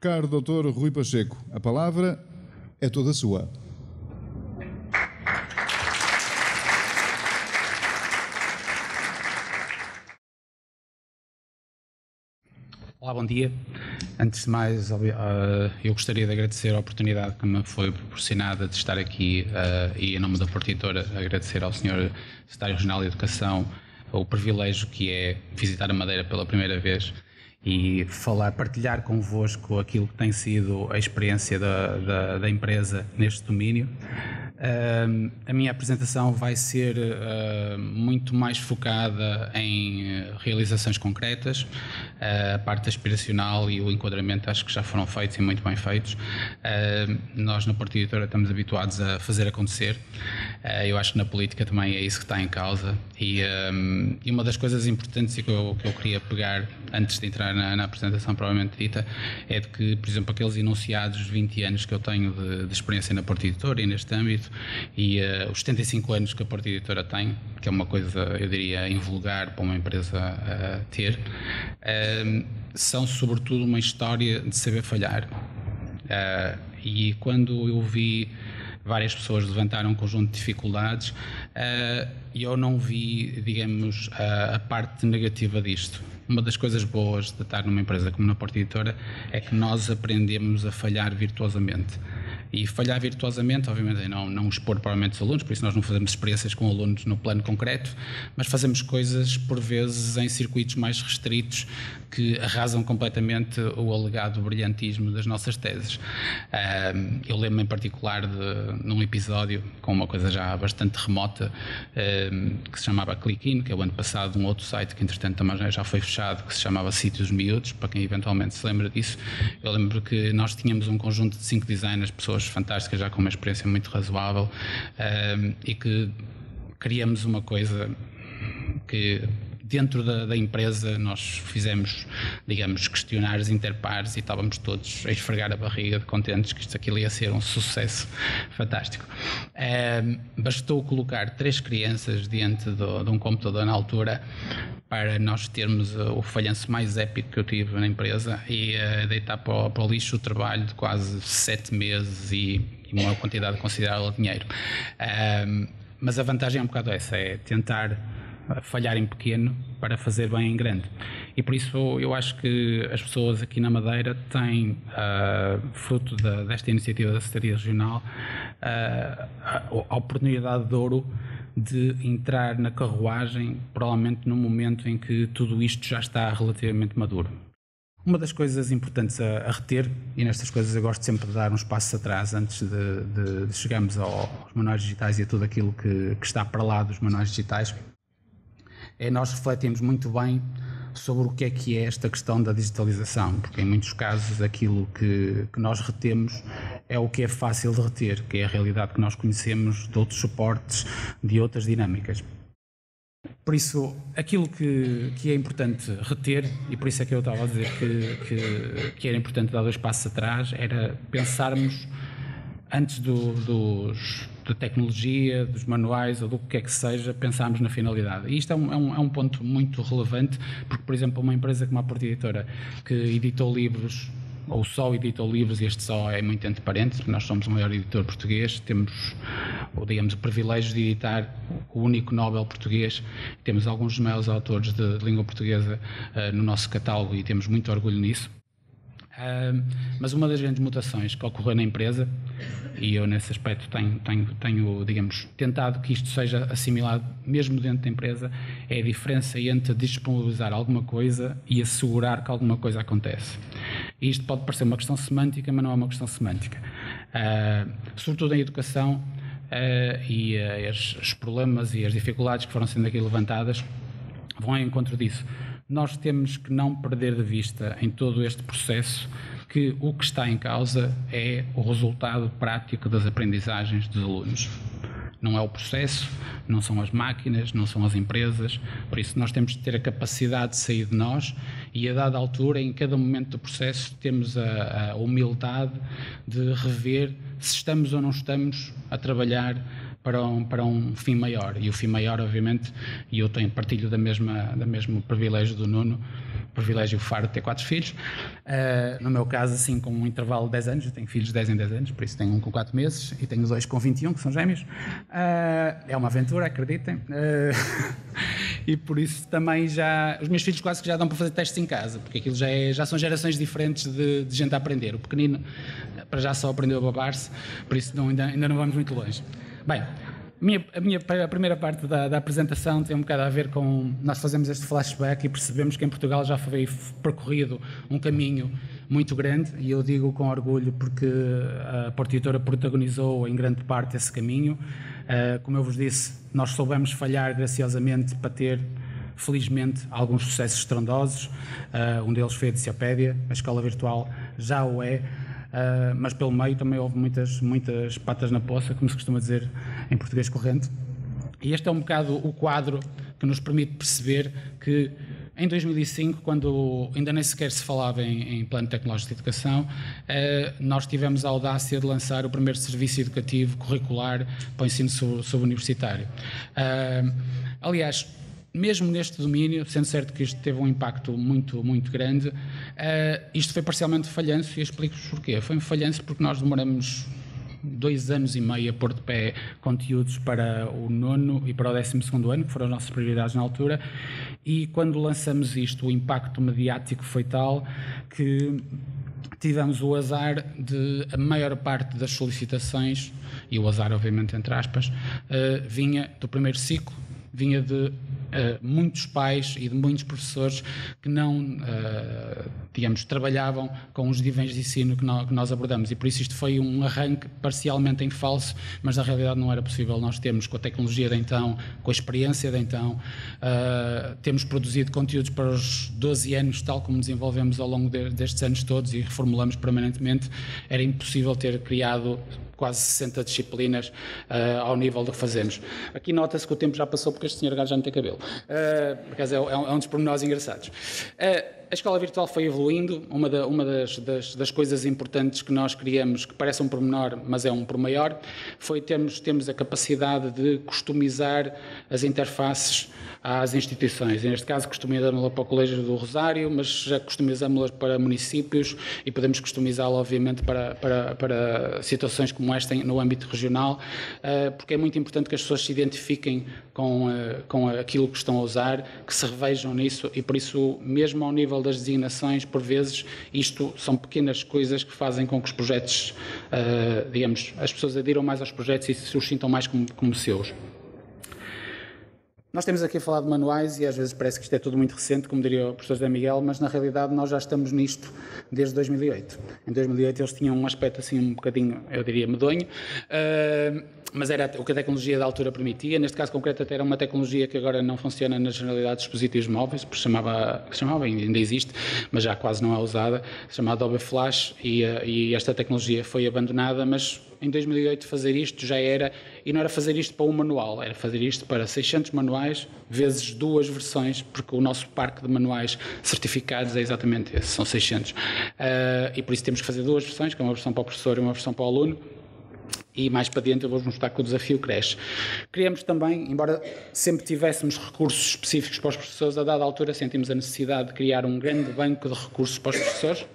Caro Dr. Rui Pacheco, a palavra é toda sua. Olá, bom dia. Antes de mais, eu gostaria de agradecer a oportunidade que me foi proporcionada de estar aqui e, em nome da Portitora, agradecer ao Sr. Secretário Regional de Educação o privilégio que é visitar a Madeira pela primeira vez e partilhar convosco aquilo que tem sido a experiência da empresa neste domínio. A minha apresentação vai ser muito mais focada em realizações concretas. A parte aspiracional e o enquadramento acho que já foram feitos e muito bem feitos. Nós na Portitora estamos habituados a fazer acontecer. Eu acho que na política também é isso que está em causa e uma das coisas importantes que eu queria pegar antes de entrar na apresentação provavelmente dita é de que, por exemplo, aqueles enunciados 20 anos que eu tenho de experiência na Portitora e neste âmbito e os 75 anos que a Portitora tem, que é uma coisa, eu diria, invulgar para uma empresa ter, são sobretudo uma história de saber falhar. E quando eu vi várias pessoas levantaram um conjunto de dificuldades e eu não vi, digamos, a parte negativa disto. Uma das coisas boas de estar numa empresa como na Portitora é que nós aprendemos a falhar virtuosamente. E falhar virtuosamente, obviamente, é não expor provavelmente os alunos, por isso nós não fazemos experiências com alunos no plano concreto, mas fazemos coisas, por vezes, em circuitos mais restritos que arrasam completamente o alegado brilhantismo das nossas teses. Eu lembro-me em particular num episódio com uma coisa já bastante remota que se chamava ClickIn, que é o ano passado um outro site que entretanto também já foi fechado, que se chamava Sítios Miúdos, para quem eventualmente se lembra disso. Eu lembro que nós tínhamos um conjunto de 5 designers, pessoas fantásticas, já com uma experiência muito razoável, e que criamos uma coisa que dentro da empresa nós fizemos, digamos, questionários interpares e estávamos todos a esfregar a barriga de contentes que aquilo ia ser um sucesso fantástico. Bastou colocar 3 crianças diante de um computador na altura para nós termos o falhanço mais épico que eu tive na empresa e deitar para o lixo o trabalho de quase 7 meses e uma quantidade considerável de dinheiro. Mas a vantagem é um bocado essa, é tentar falhar em pequeno para fazer bem em grande. E por isso eu acho que as pessoas aqui na Madeira têm, fruto desta iniciativa da Secretaria Regional, a oportunidade de ouro de entrar na carruagem, provavelmente no momento em que tudo isto já está relativamente maduro. Uma das coisas importantes a reter, e nestas coisas eu gosto sempre de dar uns passos atrás antes de chegarmos aos manuais digitais e a tudo aquilo que está para lá dos manuais digitais, é nós refletirmos muito bem sobre o que é esta questão da digitalização, porque em muitos casos aquilo que nós retemos é o que é fácil de reter, que é a realidade que nós conhecemos de outros suportes, de outras dinâmicas. Por isso, aquilo que é importante reter, e por isso é que eu estava a dizer que era importante dar 2 passos atrás, era pensarmos antes da tecnologia, dos manuais ou do que é que seja, pensarmos na finalidade. E isto é um ponto muito relevante, porque, por exemplo, uma empresa como a Portitora, que editou livros, ou só editou livros, e este só é muito entre parênteses, porque nós somos o maior editor português, temos, digamos, o privilégio de editar o único Nobel português, temos alguns dos maiores autores de língua portuguesa no nosso catálogo e temos muito orgulho nisso. Mas uma das grandes mutações que ocorreu na empresa, e eu nesse aspecto tenho, digamos, tentado que isto seja assimilado mesmo dentro da empresa, é a diferença entre disponibilizar alguma coisa e assegurar que alguma coisa acontece. E isto pode parecer uma questão semântica, mas não é uma questão semântica. Sobretudo em educação, e os problemas e as dificuldades que foram sendo aqui levantadas vão ao encontro disso. Nós temos que não perder de vista em todo este processo que o que está em causa é o resultado prático das aprendizagens dos alunos. Não é o processo, não são as máquinas, não são as empresas, por isso nós temos de ter a capacidade de sair de nós e a dada altura, em cada momento do processo, temos a humildade de rever se estamos ou não estamos a trabalhar para um fim maior. E o fim maior, obviamente, e eu partilho do mesmo privilégio do Nuno, privilégio fardo de ter 4 filhos. No meu caso, assim, com um intervalo de 10 anos, eu tenho filhos de 10 em 10 anos, por isso tenho um com 4 meses e tenho 2 com 21, que são gêmeos. É uma aventura, acreditem. E por isso também os meus filhos quase que já dão para fazer testes em casa, porque aquilo já são gerações diferentes de gente a aprender. O pequenino, para já só aprendeu a babar-se, por isso ainda não vamos muito longe. Bem, a primeira parte da apresentação tem um bocado a ver com... Nós fazemos este flashback e percebemos que em Portugal já foi percorrido um caminho muito grande, e eu digo com orgulho porque a Portitora protagonizou em grande parte esse caminho. Como eu vos disse, nós soubemos falhar graciosamente para ter, felizmente, alguns sucessos estrondosos. Um deles foi a Diciopédia, a escola virtual já o é. Mas pelo meio também houve muitas patas na poça, como se costuma dizer em português corrente. E este é um bocado o quadro que nos permite perceber que em 2005, quando ainda nem sequer se falava em plano tecnológico de educação, nós tivemos a audácia de lançar o primeiro serviço educativo curricular para o ensino subuniversitário. Aliás, mesmo neste domínio, sendo certo que isto teve um impacto muito, muito grande, isto foi parcialmente falhanço, e explico-vos porquê. Foi um falhanço porque nós demoramos 2 anos e meio a pôr de pé conteúdos para o 9º e para o 12º ano, que foram as nossas prioridades na altura, e quando lançamos isto, o impacto mediático foi tal que tivemos o azar de a maior parte das solicitações, e o azar obviamente entre aspas, vinha do primeiro ciclo, vinha de muitos pais e de muitos professores que não, digamos, trabalhavam com os níveis de ensino que nós abordamos, e por isso isto foi um arranque parcialmente em falso, mas na realidade não era possível. Nós temos, com a tecnologia de então, com a experiência de então, temos produzido conteúdos para os 12 anos, tal como desenvolvemos ao longo destes anos todos e reformulamos permanentemente. Era impossível ter criado quase 60 disciplinas ao nível do que fazemos. Aqui nota-se que o tempo já passou porque este senhor gajo já não tem cabelo. Por acaso é um dos pormenores engraçados. A escola virtual foi evoluindo. Uma das coisas importantes que nós criamos, que parece um pormenor, mas é um por maior, foi termos a capacidade de customizar as interfaces às instituições. E neste caso customizamos-la para o Colégio do Rosário, mas já customizamos-la para municípios e podemos customizá-la obviamente para situações como esta no âmbito regional, porque é muito importante que as pessoas se identifiquem com aquilo que estão a usar, que se revejam nisso, e por isso, mesmo ao nível das designações, por vezes, isto são pequenas coisas que fazem com que os projetos, digamos, as pessoas adiram mais aos projetos e se os sintam mais como seus. Nós temos aqui a falar de manuais e às vezes parece que isto é tudo muito recente, como diria o professor José Miguel, mas na realidade nós já estamos nisto desde 2008. Em 2008 eles tinham um aspecto assim um bocadinho, eu diria, medonho, mas era o que a tecnologia da altura permitia. Neste caso concreto até era uma tecnologia que agora não funciona na generalidade dos dispositivos móveis, porque chamava, ainda existe, mas já quase não é usada, se chama Adobe Flash, e esta tecnologia foi abandonada, mas em 2008 fazer isto já era, e não era fazer isto para um manual, era fazer isto para 600 manuais vezes 2 versões, porque o nosso parque de manuais certificados é exatamente esse, são 600. E por isso temos que fazer 2 versões, que é uma versão para o professor e uma versão para o aluno, e mais para dentro eu vou-vos mostrar que o desafio cresce. Criamos também, embora sempre tivéssemos recursos específicos para os professores, a dada altura sentimos a necessidade de criar um grande banco de recursos para os professores,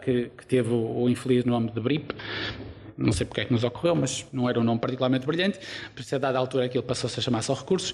que teve o infeliz nome de BRIP. Não sei porque é que nos ocorreu, mas não era um nome particularmente brilhante, por isso a dada altura aquilo passou-se a chamar só recursos,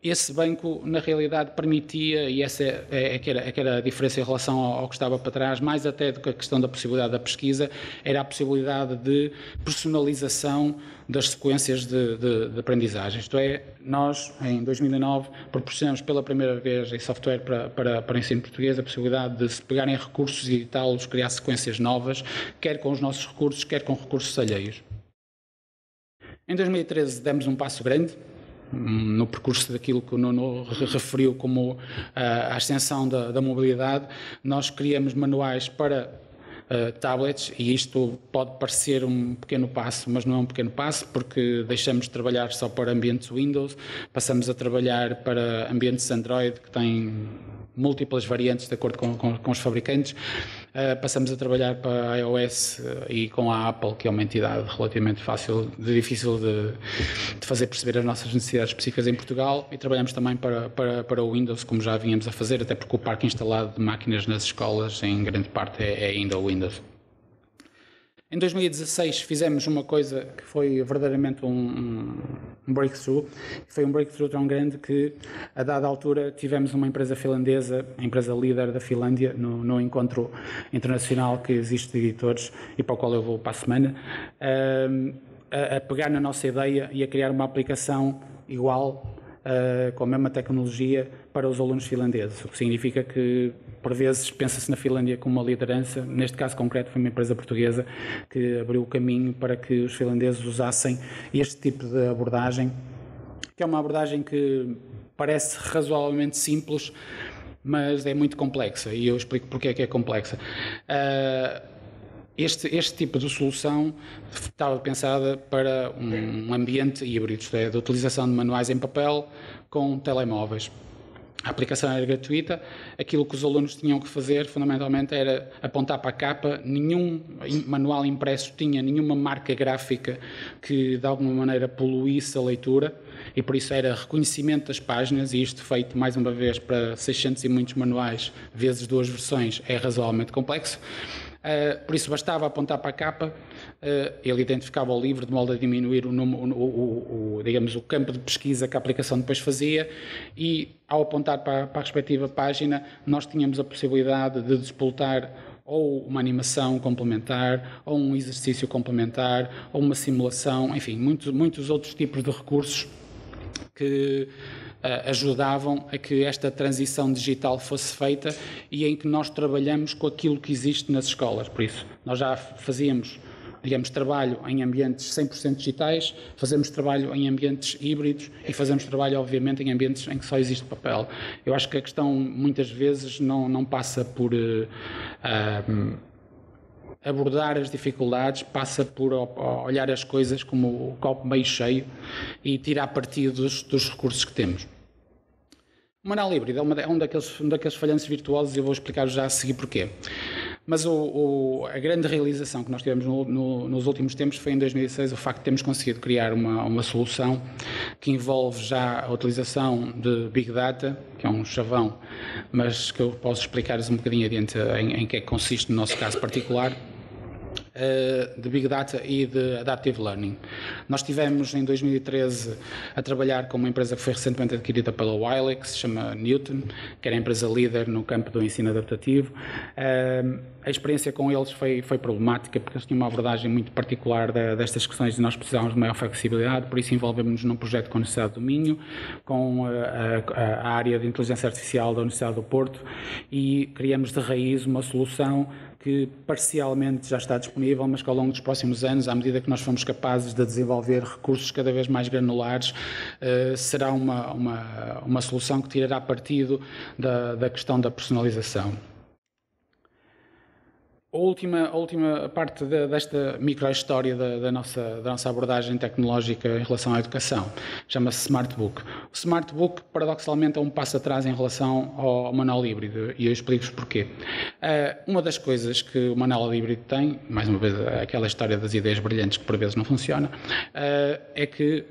esse banco na realidade permitia, e essa é que era a diferença em relação ao que estava para trás, mais até do que a questão da possibilidade da pesquisa, era a possibilidade de personalização das sequências de aprendizagem. Isto é, nós em 2009 proporcionamos pela primeira vez em software para o ensino português a possibilidade de se pegarem recursos e editá-los, criar sequências novas, quer com os nossos recursos, quer com recursos alheios. Em 2013 demos um passo grande no percurso daquilo que o Nuno referiu como a ascensão da mobilidade. Nós criamos manuais para tablets, e isto pode parecer um pequeno passo, mas não é um pequeno passo, porque deixamos de trabalhar só para ambientes Windows, passamos a trabalhar para ambientes Android, que têm múltiplas variantes de acordo com os fabricantes. passamos a trabalhar para a iOS e com a Apple, que é uma entidade relativamente difícil de fazer perceber as nossas necessidades específicas em Portugal, e trabalhamos também para o Windows, como já vínhamos a fazer, até porque o parque instalado de máquinas nas escolas, em grande parte, é ainda o Windows. Em 2016 fizemos uma coisa que foi verdadeiramente um breakthrough. Foi um breakthrough tão grande que, a dada altura, tivemos uma empresa finlandesa, a empresa líder da Finlândia, no encontro internacional que existe de editores e para o qual eu vou para a semana, a pegar na nossa ideia e a criar uma aplicação igual, com a mesma tecnologia para os alunos finlandeses, o que significa que, por vezes, pensa-se na Finlândia como uma liderança. Neste caso concreto foi uma empresa portuguesa que abriu o caminho para que os finlandeses usassem este tipo de abordagem, que é uma abordagem que parece razoavelmente simples, mas é muito complexa, e eu explico porque é que é complexa. Este tipo de solução estava pensada para um ambiente híbrido, isto é, de utilização de manuais em papel com telemóveis. A aplicação era gratuita, aquilo que os alunos tinham que fazer, fundamentalmente, era apontar para a capa. Nenhum manual impresso tinha nenhuma marca gráfica que, de alguma maneira, poluísse a leitura, e por isso era reconhecimento das páginas, e isto feito, mais uma vez, para 600 e muitos manuais, vezes 2 versões, é razoavelmente complexo. Por isso bastava apontar para a capa, ele identificava o livro de modo a diminuir digamos, o campo de pesquisa que a aplicação depois fazia, e ao apontar para a respectiva página nós tínhamos a possibilidade de despoltar ou uma animação complementar, ou um exercício complementar, ou uma simulação, enfim, muitos outros tipos de recursos que ajudavam a que esta transição digital fosse feita e em que nós trabalhamos com aquilo que existe nas escolas. Por isso, nós já fazíamos, digamos, trabalho em ambientes 100% digitais, fazemos trabalho em ambientes híbridos e fazemos trabalho, obviamente, em ambientes em que só existe papel. Eu acho que a questão, muitas vezes, não passa por abordar as dificuldades, passa por olhar as coisas como o copo meio cheio e tirar partido dos recursos que temos. O manual híbrido é um daqueles falhanços virtuosos, e eu vou explicar já a seguir porquê. Mas a grande realização que nós tivemos nos últimos tempos foi em 2006 o facto de termos conseguido criar uma solução que envolve já a utilização de Big Data, que é um chavão, mas que eu posso explicar-vos um bocadinho adiante em que é que consiste no nosso caso particular, de Big Data e de Adaptive Learning. Nós estivemos em 2013 a trabalhar com uma empresa que foi recentemente adquirida pela Wiley, que se chama Newton, que era a empresa líder no campo do ensino adaptativo. A experiência com eles foi problemática, porque eles tinham uma abordagem muito particular destas questões e nós precisávamos de maior flexibilidade, por isso envolvemos-nos num projeto com a Universidade do Minho, com a área de inteligência artificial da Universidade do Porto, e criamos de raiz uma solução que parcialmente já está disponível, mas que ao longo dos próximos anos, à medida que nós formos capazes de desenvolver recursos cada vez mais granulares, será uma solução que tirará partido da questão da personalização. A última parte desta micro-história da nossa abordagem tecnológica em relação à educação chama-se Smart Book. O Smart Book, paradoxalmente, é um passo atrás em relação ao manual híbrido, e eu explico-vos porquê. Uma das coisas que o manual híbrido tem, mais uma vez aquela história das ideias brilhantes que por vezes não funciona, é que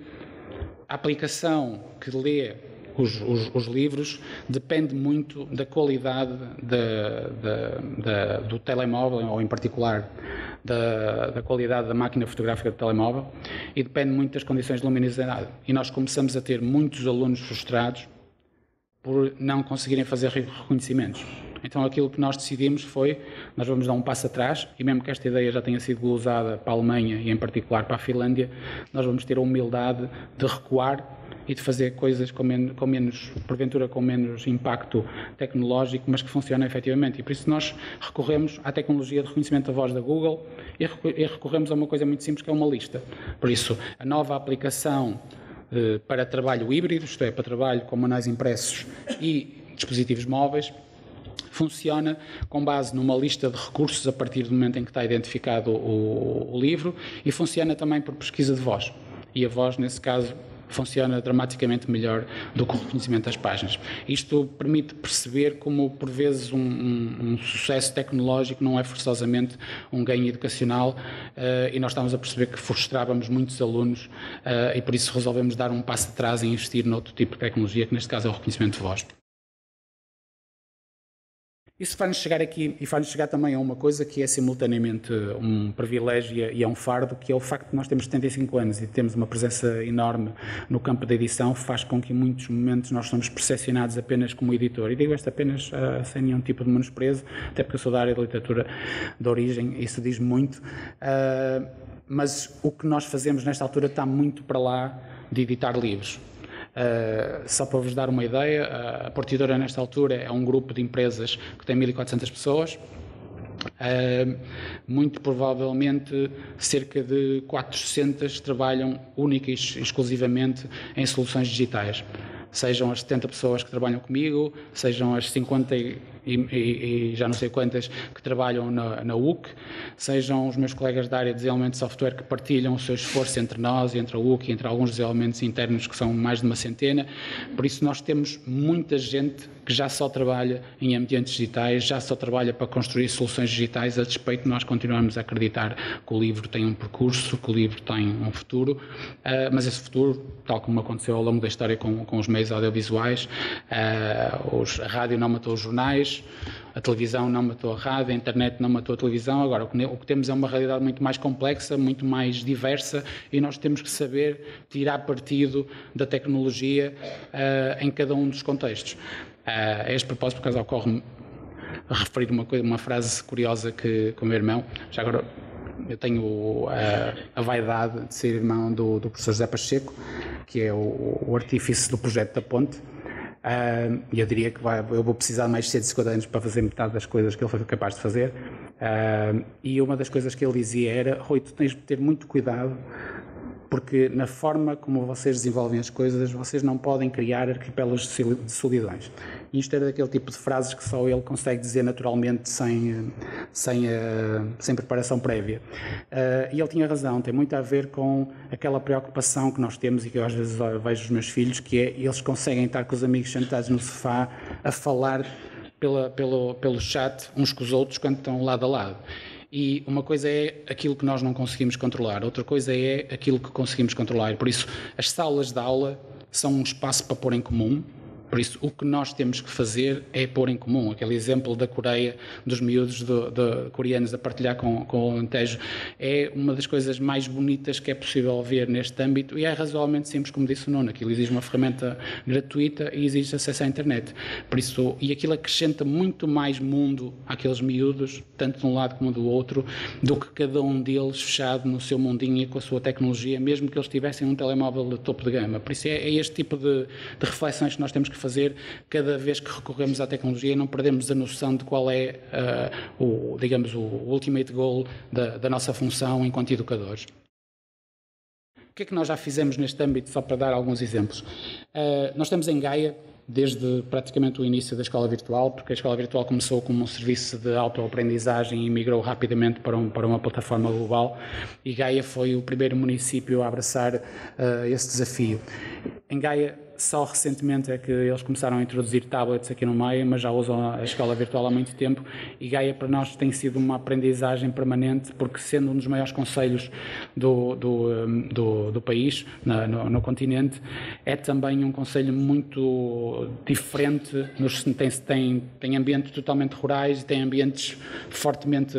a aplicação que lê os livros depende muito da qualidade do telemóvel, ou em particular da qualidade da máquina fotográfica do telemóvel, e depende muito das condições de luminosidade. E nós começamos a ter muitos alunos frustrados por não conseguirem fazer reconhecimentos. Então aquilo que nós decidimos foi, nós vamos dar um passo atrás, e mesmo que esta ideia já tenha sido glosada para a Alemanha e em particular para a Finlândia, nós vamos ter a humildade de recuar e de fazer coisas porventura com menos impacto tecnológico, mas que funcionam efetivamente. E por isso nós recorremos à tecnologia de reconhecimento da voz da Google e recorremos a uma coisa muito simples, que é uma lista. Por isso, a nova aplicação para trabalho híbrido, isto é, para trabalho com manuais impressos e dispositivos móveis, funciona com base numa lista de recursos a partir do momento em que está identificado o livro, e funciona também por pesquisa de voz. E a voz, nesse caso, funciona dramaticamente melhor do que o reconhecimento das páginas. Isto permite perceber como, por vezes, um sucesso tecnológico não é forçosamente um ganho educacional, e nós estamos a perceber que frustrávamos muitos alunos, e por isso resolvemos dar um passo atrás e investir noutro tipo de tecnologia, que neste caso é o reconhecimento de voz. Isso faz-nos chegar aqui e faz-nos chegar também a uma coisa que é simultaneamente um privilégio e é um fardo, que é o facto de nós termos 75 anos e temos uma presença enorme no campo da edição, faz com que em muitos momentos nós somos percepcionados apenas como editor. E digo isto apenas sem nenhum tipo de menosprezo, até porque eu sou da área da literatura de origem, isso diz muito. Mas o que nós fazemos nesta altura está muito para lá de editar livros. Só para vos dar uma ideia, a Partidora nesta altura é um grupo de empresas que tem 1.400 pessoas. Muito provavelmente cerca de 400 trabalham única e exclusivamente em soluções digitais. Sejam as 70 pessoas que trabalham comigo, sejam as 50 e já não sei quantas que trabalham na UC, sejam os meus colegas da área de desenvolvimento de software que partilham o seu esforço entre nós, entre a UC e entre alguns desenvolvimentos internos que são mais de uma centena. Por isso nós temos muita gente que já só trabalha em ambientes digitais, já só trabalha para construir soluções digitais, a despeito de nós continuarmos a acreditar que o livro tem um percurso, que o livro tem um futuro, mas esse futuro, tal como aconteceu ao longo da história com os meios audiovisuais, a rádio não matou os jornais, a televisão não matou a rádio, a internet não matou a televisão. Agora, o que temos é uma realidade muito mais complexa, muito mais diversa, e nós temos que saber tirar partido da tecnologia em cada um dos contextos. A este propósito, por acaso, ocorre-me referir uma frase curiosa que o meu irmão, já agora eu tenho a vaidade de ser irmão do professor José Pacheco, que é o artífice do projeto da Ponte. E eu diria que eu vou precisar de mais de 150 anos para fazer metade das coisas que ele foi capaz de fazer. E uma das coisas que ele dizia era: Rui, tu tens de ter muito cuidado, porque na forma como vocês desenvolvem as coisas, vocês não podem criar arquipelos de solidões. E isto era daquele tipo de frases que só ele consegue dizer naturalmente, sem preparação prévia. E ele tinha razão, tem muito a ver com aquela preocupação que nós temos e que eu às vezes vejo os meus filhos, que é eles conseguem estar com os amigos sentados no sofá a falar pelo chat uns com os outros quando estão lado a lado. E uma coisa é aquilo que nós não conseguimos controlar, outra coisa é aquilo que conseguimos controlar. Por isso, as salas de aula são um espaço para pôr em comum. Por isso, o que nós temos que fazer é pôr em comum. Aquele exemplo da Coreia, dos miúdos coreanos a partilhar com o Alentejo, é uma das coisas mais bonitas que é possível ver neste âmbito, e é razoavelmente simples, como disse o Nuno. Aquilo exige uma ferramenta gratuita e exige acesso à internet. Por isso, e aquilo acrescenta muito mais mundo àqueles miúdos, tanto de um lado como do outro, do que cada um deles fechado no seu mundinho e com a sua tecnologia, mesmo que eles tivessem um telemóvel de topo de gama. Por isso é este tipo de reflexões que nós temos que fazer cada vez que recorremos à tecnologia, e não perdemos a noção de qual é o ultimate goal da nossa função enquanto educadores. O que é que nós já fizemos neste âmbito, só para dar alguns exemplos? Nós estamos em Gaia desde praticamente o início da escola virtual, porque a escola virtual começou como um serviço de autoaprendizagem e migrou rapidamente para uma plataforma global, e Gaia foi o primeiro município a abraçar esse desafio. Em Gaia, só recentemente é que eles começaram a introduzir tablets aqui no meio, mas já usam a escola virtual há muito tempo, e Gaia para nós tem sido uma aprendizagem permanente, porque sendo um dos maiores concelhos do país, no continente, é também um concelho muito diferente, tem ambientes totalmente rurais e tem ambientes fortemente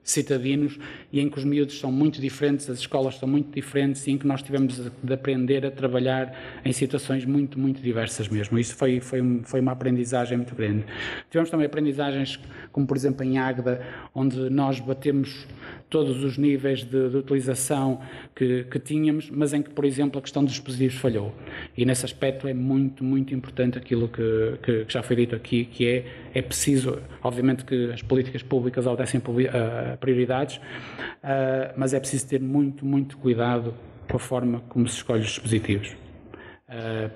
citadinos, e em que os miúdos são muito diferentes, as escolas são muito diferentes, e em que nós tivemos de aprender a trabalhar em situações muito, muito diversas mesmo. Isso foi uma aprendizagem muito grande. Tivemos também aprendizagens como, por exemplo, em Águeda, onde nós batemos todos os níveis de utilização que tínhamos, mas em que, por exemplo, a questão dos dispositivos falhou. E nesse aspecto é muito, muito importante aquilo que já foi dito aqui, que é preciso, obviamente que as políticas públicas obedecem prioridades, mas é preciso ter muito, muito cuidado com a forma como se escolhe os dispositivos.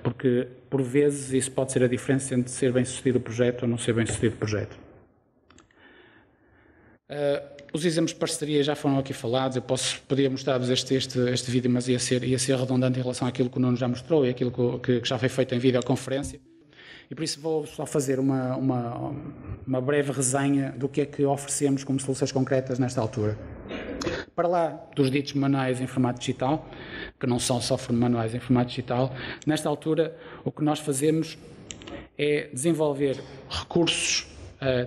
Porque, por vezes, isso pode ser a diferença entre ser bem-sucedido o projeto ou não ser bem-sucedido o projeto. Os exemplos de parceria já foram aqui falados, podia mostrar-vos este vídeo, mas ia ser redundante em relação àquilo que o Nuno já mostrou e aquilo que já foi feito em videoconferência. E por isso vou só fazer uma breve resenha do que é que oferecemos como soluções concretas nesta altura. Para lá dos ditos manuais em formato digital, que não são só manuais em formato digital, nesta altura o que nós fazemos é desenvolver recursos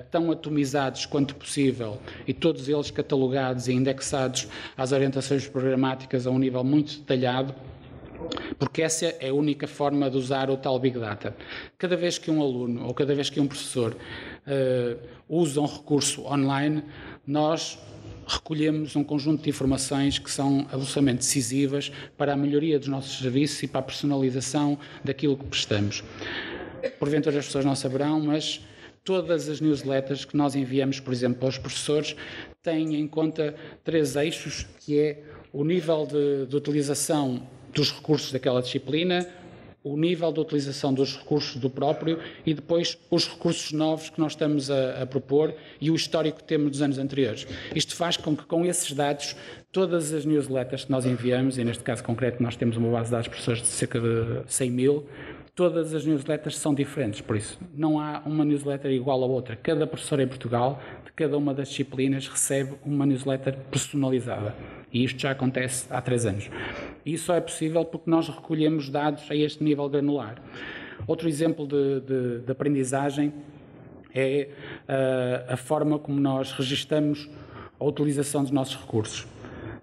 tão atomizados quanto possível e todos eles catalogados e indexados às orientações programáticas a um nível muito detalhado, porque essa é a única forma de usar o tal Big Data. Cada vez que um aluno ou cada vez que um professor usa um recurso online, nós recolhemos um conjunto de informações que são absolutamente decisivas para a melhoria dos nossos serviços e para a personalização daquilo que prestamos. Porventura as pessoas não saberão, mas todas as newsletters que nós enviamos, por exemplo, para os professores, têm em conta 3 eixos, que é o nível de utilização dos recursos daquela disciplina, o nível de utilização dos recursos do próprio e depois os recursos novos que nós estamos a propor e o histórico que temos dos anos anteriores. Isto faz com que, com esses dados, todas as newsletters que nós enviamos, e neste caso concreto nós temos uma base de dados de professores de cerca de 100 mil, todas as newsletters são diferentes, por isso não há uma newsletter igual à outra. Cada professor em Portugal, de cada uma das disciplinas, recebe uma newsletter personalizada. E isto já acontece há 3 anos. E isso só é possível porque nós recolhemos dados a este nível granular. Outro exemplo de aprendizagem é a forma como nós registamos a utilização dos nossos recursos.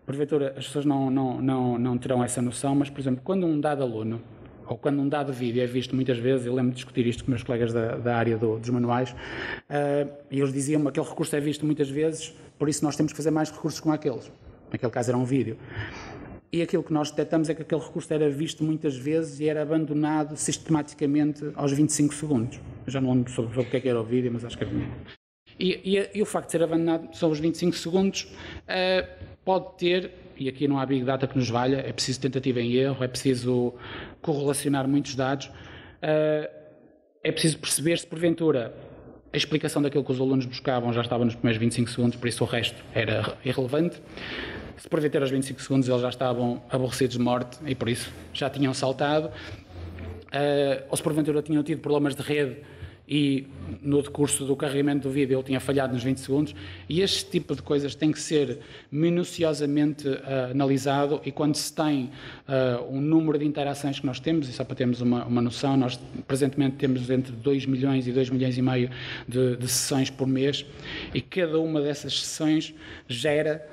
Porventura, as pessoas não terão essa noção, mas, por exemplo, quando um dado aluno ou quando um dado vídeo é visto muitas vezes, eu lembro de discutir isto com meus colegas da área dos manuais, e eles diziam-me que aquele recurso é visto muitas vezes, por isso nós temos que fazer mais recursos como aqueles. Naquele caso era um vídeo. E aquilo que nós detectamos é que aquele recurso era visto muitas vezes e era abandonado sistematicamente aos 25 segundos. Eu já não lembro sobre o que é que era o vídeo, mas acho que era... E o facto de ser abandonado sobre os 25 segundos pode ter, e aqui não há Big Data que nos valha, é preciso tentativa em erro, é preciso correlacionar muitos dados, é preciso perceber se porventura a explicação daquilo que os alunos buscavam já estava nos primeiros 25 segundos, por isso o resto era irrelevante. Se porventura aos 25 segundos eles já estavam aborrecidos de morte e por isso já tinham saltado, ou se porventura tinham tido problemas de rede e no decurso do carregamento do vídeo ele tinha falhado nos 20 segundos, e este tipo de coisas tem que ser minuciosamente analisado, e quando se tem um número de interações que nós temos, e só para termos uma noção, nós presentemente temos entre 2 milhões e 2 milhões e meio de sessões por mês, e cada uma dessas sessões gera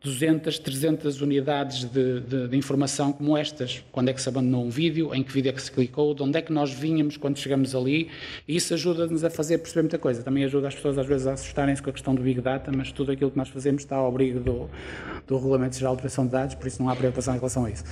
200, 300 unidades de informação como estas. Quando é que se abandonou um vídeo, em que vídeo é que se clicou, de onde é que nós vínhamos quando chegamos ali, e isso ajuda-nos a fazer perceber muita coisa. Também ajuda as pessoas às vezes a assustarem-se com a questão do Big Data, mas tudo aquilo que nós fazemos está ao abrigo do Regulamento Geral de Proteção de Dados, por isso não há preocupação em relação a isso.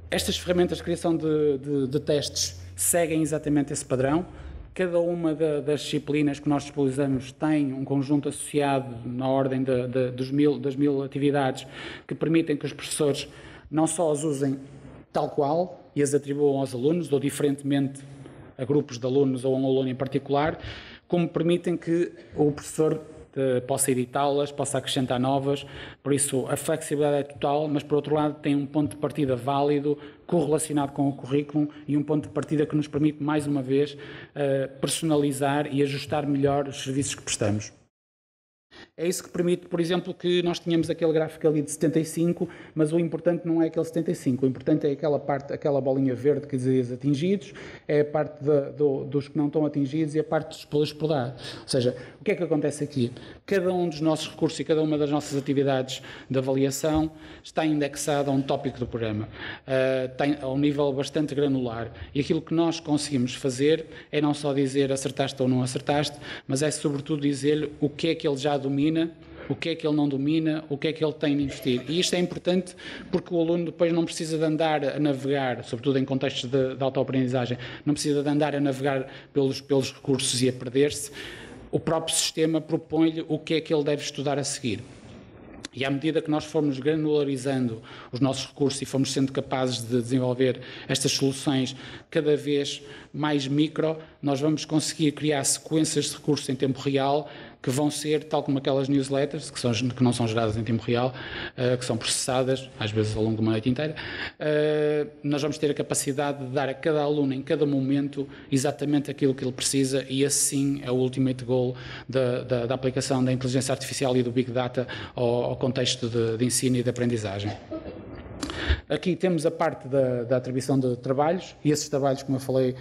Estas ferramentas de criação de testes seguem exatamente esse padrão. Cada uma das disciplinas que nós disponibilizamos tem um conjunto associado na ordem das 1000 atividades que permitem que os professores não só as usem tal qual e as atribuam aos alunos, ou diferentemente a grupos de alunos ou a um aluno em particular, como permitem que o professor possa editá-las, possa acrescentar novas. Por isso a flexibilidade é total, mas por outro lado tem um ponto de partida válido, correlacionado com o currículo, e um ponto de partida que nos permite, mais uma vez, personalizar e ajustar melhor os serviços que prestamos. É isso que permite, por exemplo, que nós tenhamos aquele gráfico ali de 75, mas o importante não é aquele 75, o importante é aquela parte, aquela bolinha verde que diz atingidos, é a parte dos que não estão atingidos e a parte dos pelos por dar. Ou seja, o que é que acontece aqui? Cada um dos nossos recursos e cada uma das nossas atividades de avaliação está indexado a um tópico do programa, tem a um nível bastante granular, e aquilo que nós conseguimos fazer é não só dizer acertaste ou não acertaste, mas é sobretudo dizer o que é que ele já domina, o que é que ele não domina, o que é que ele tem de investir. E isto é importante porque o aluno depois não precisa de andar a navegar, sobretudo em contextos de autoaprendizagem, não precisa de andar a navegar pelos recursos e a perder-se. O próprio sistema propõe-lhe o que é que ele deve estudar a seguir. E à medida que nós formos granularizando os nossos recursos e formos sendo capazes de desenvolver estas soluções cada vez mais micro, nós vamos conseguir criar sequências de recursos em tempo real que vão ser, tal como aquelas newsletters, que não são geradas em tempo real, que são processadas, às vezes ao longo de uma noite inteira, nós vamos ter a capacidade de dar a cada aluno, em cada momento, exatamente aquilo que ele precisa, e esse sim é o ultimate goal da aplicação da inteligência artificial e do Big Data ao contexto de ensino e de aprendizagem. Aqui temos a parte da atribuição de trabalhos, e esses trabalhos, como eu falei,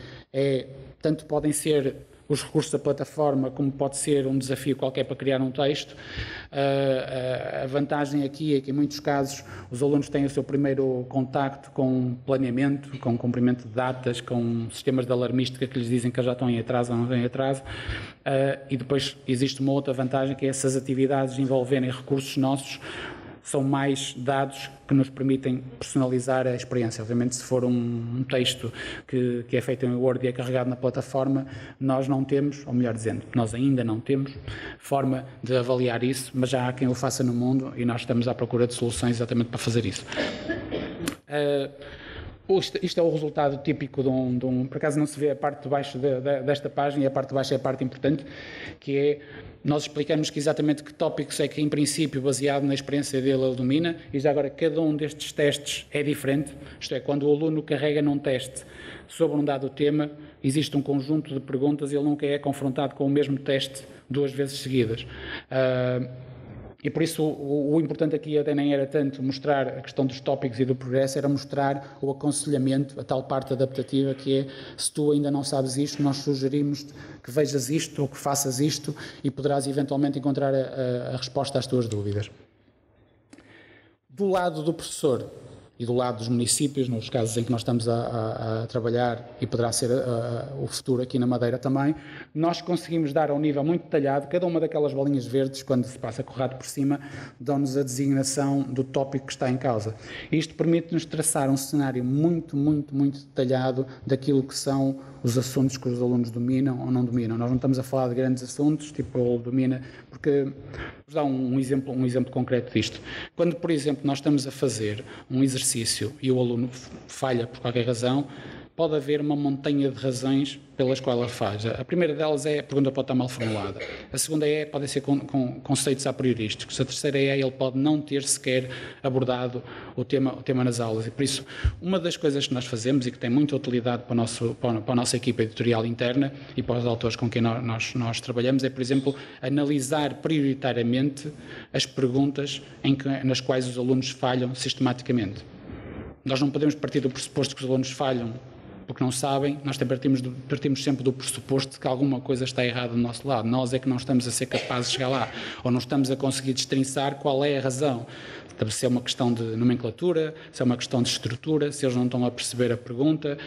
tanto podem ser os recursos da plataforma, como pode ser um desafio qualquer para criar um texto. A vantagem aqui é que, em muitos casos, os alunos têm o seu primeiro contacto com planeamento, com cumprimento de datas, com sistemas de alarmística que lhes dizem que já estão em atraso ou não estão em atraso. E depois existe uma outra vantagem, que é essas atividades envolverem recursos nossos, são mais dados que nos permitem personalizar a experiência. Obviamente, se for um texto que é feito em Word e é carregado na plataforma, nós não temos, ou melhor dizendo, nós ainda não temos forma de avaliar isso, mas já há quem o faça no mundo e nós estamos à procura de soluções exatamente para fazer isso. Isto é o resultado típico de um... Por acaso não se vê a parte de baixo desta página, e a parte de baixo é a parte importante, que é... Nós explicamos exatamente que tópicos é que, em princípio, baseado na experiência dele, ele domina, e já agora cada um destes testes é diferente. Isto é, quando o aluno carrega num teste sobre um dado tema, existe um conjunto de perguntas e ele nunca é confrontado com o mesmo teste 2 vezes seguidas. E por isso o importante aqui até nem era tanto mostrar a questão dos tópicos e do progresso, era mostrar o aconselhamento, a tal parte adaptativa, que é, se tu ainda não sabes isto, nós sugerimos que vejas isto ou que faças isto e poderás eventualmente encontrar a resposta às tuas dúvidas. Do lado do professor e do lado dos municípios, nos casos em que nós estamos a trabalhar, e poderá ser o futuro aqui na Madeira também, nós conseguimos dar a um nível muito detalhado, cada uma daquelas bolinhas verdes, quando se passa corrado por cima, dão-nos a designação do tópico que está em causa. Isto permite-nos traçar um cenário muito, muito, muito detalhado daquilo que são os assuntos que os alunos dominam ou não dominam. Nós não estamos a falar de grandes assuntos, tipo ele domina, porque vou dar um exemplo concreto disto. Quando, por exemplo, nós estamos a fazer um exercício e o aluno falha por qualquer razão, pode haver uma montanha de razões pelas quais ela falha. A primeira delas é a pergunta pode estar mal formulada. A segunda podem ser com conceitos a priorísticos. A terceira ele pode não ter sequer abordado o tema nas aulas. E por isso, uma das coisas que nós fazemos e que tem muita utilidade para a nossa equipa editorial interna e para os autores com quem nós trabalhamos é, por exemplo, analisar prioritariamente as perguntas nas quais os alunos falham sistematicamente. Nós não podemos partir do pressuposto que os alunos falham porque não sabem, nós partimos sempre do pressuposto de que alguma coisa está errada do nosso lado. Nós é que não estamos a ser capazes de chegar lá, ou não estamos a conseguir destrinçar qual é a razão. Se é uma questão de nomenclatura, se é uma questão de estrutura, se eles não estão a perceber a pergunta,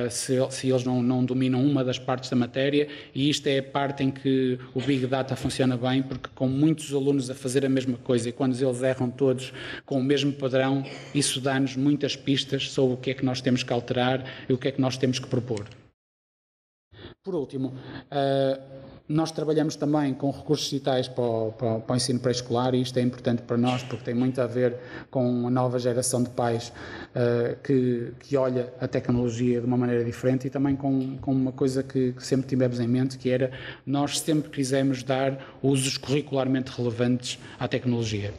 se eles não dominam uma das partes da matéria, e isto é a parte em que o Big Data funciona bem, porque com muitos alunos a fazer a mesma coisa e quando eles erram todos com o mesmo padrão, isso dá-nos muitas pistas sobre o que é que nós temos que alterar e o que é que nós temos que propor. Por último, nós trabalhamos também com recursos digitais para o ensino pré-escolar, e isto é importante para nós porque tem muito a ver com a nova geração de pais que olha a tecnologia de uma maneira diferente, e também com uma coisa que sempre tivemos em mente, que era nós sempre quisemos dar usos curricularmente relevantes à tecnologia.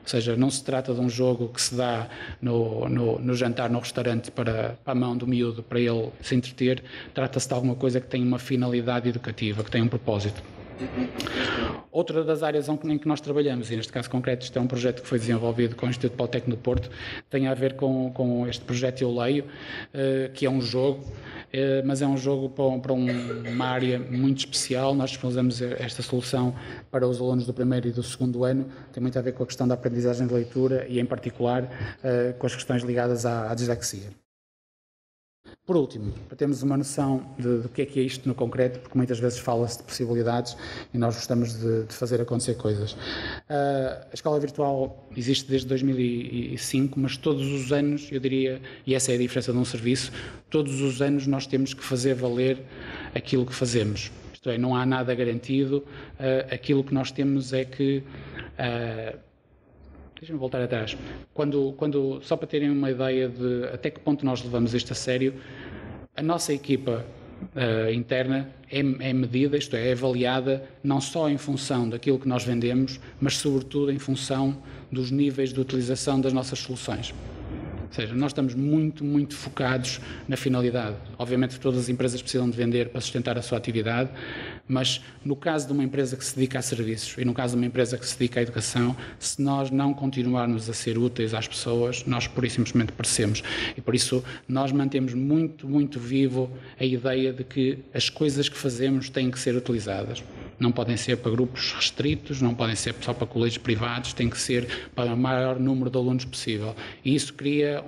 Ou seja, não se trata de um jogo que se dá no jantar no restaurante para a mão do miúdo, para ele se entreter. Trata-se de alguma coisa que tem uma finalidade educativa, que tem um propósito. Outra das áreas em que nós trabalhamos, e neste caso concreto isto é um projeto que foi desenvolvido com o Instituto Politécnico do Porto, tem a ver com este projeto Eu Leio, que é um jogo, mas é um jogo para uma área muito especial. Nós disponibilizamos esta solução para os alunos do primeiro e do segundo ano, tem muito a ver com a questão da aprendizagem de leitura e, em particular, com as questões ligadas à dislexia. Por último, para termos uma noção do que é isto no concreto, porque muitas vezes fala-se de possibilidades e nós gostamos de fazer acontecer coisas. A escola virtual existe desde 2005, mas todos os anos, eu diria, e essa é a diferença de um serviço, todos os anos nós temos que fazer valer aquilo que fazemos. Isto é, não há nada garantido, aquilo que nós temos é que... Deixa-me voltar atrás. Só para terem uma ideia de até que ponto nós levamos isto a sério, a nossa equipa interna é medida, isto é avaliada não só em função daquilo que nós vendemos, mas sobretudo em função dos níveis de utilização das nossas soluções. Ou seja, nós estamos muito focados na finalidade. Obviamente todas as empresas precisam de vender para sustentar a sua atividade, mas no caso de uma empresa que se dedica a serviços e no caso de uma empresa que se dedica à educação, se nós não continuarmos a ser úteis às pessoas, nós pura e simplesmente perecemos. E por isso nós mantemos muito vivo a ideia de que as coisas que fazemos têm que ser utilizadas. Não podem ser para grupos restritos, não podem ser só para colégios privados, tem que ser para o maior número de alunos possível. E isso cria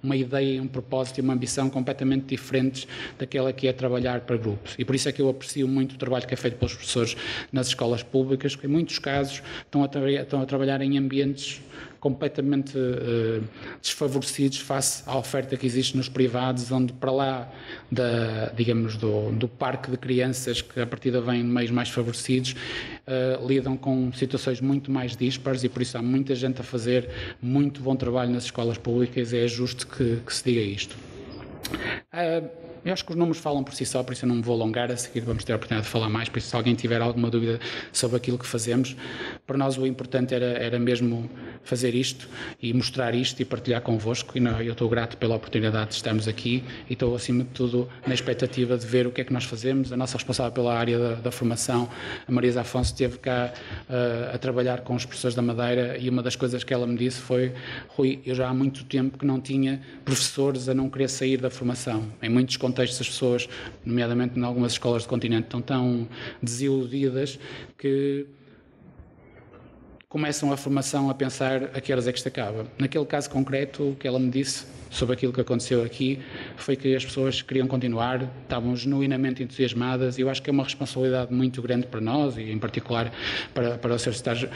uma ideia, um propósito e uma ambição completamente diferentes daquela que é trabalhar para grupos. E por isso é que eu aprecio muito o trabalho que é feito pelos professores nas escolas públicas, que em muitos casos estão a trabalhar em ambientes completamente desfavorecidos face à oferta que existe nos privados, onde para lá do parque de crianças que a partida vêm de meios mais favorecidos, lidam com situações muito mais dispares e por isso há muita gente a fazer muito bom trabalho nas escolas públicas e é justo que se diga isto. Eu acho que os números falam por si só, por isso eu não me vou alongar, a seguir vamos ter a oportunidade de falar mais, por isso se alguém tiver alguma dúvida sobre aquilo que fazemos, para nós o importante era mesmo fazer isto e mostrar isto e partilhar convosco, e eu estou grato pela oportunidade de estarmos aqui e estou acima de tudo na expectativa de ver o que é que nós fazemos. A nossa responsável pela área da formação, a Marisa Afonso, esteve cá a trabalhar com os professores da Madeira e uma das coisas que ela me disse foi: Rui, eu já há muito tempo que não tinha professores a não querer sair da formação. Em muitos contextos as pessoas, nomeadamente em algumas escolas do continente, estão tão desiludidas que começam a formação a pensar a que horas é que isto acaba. Naquele caso concreto, o que ela me disse sobre aquilo que aconteceu aqui foi que as pessoas queriam continuar, estavam genuinamente entusiasmadas e eu acho que é uma responsabilidade muito grande para nós e em particular para o Sr. Secretário,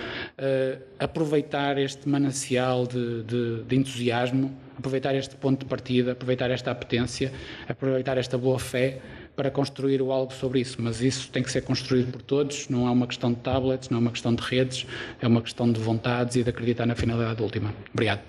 aproveitar este manancial de entusiasmo, aproveitar este ponto de partida, aproveitar esta apetência, aproveitar esta boa fé para construir algo sobre isso, mas isso tem que ser construído por todos, não é uma questão de tablets, não é uma questão de redes, é uma questão de vontades e de acreditar na finalidade última. Obrigado.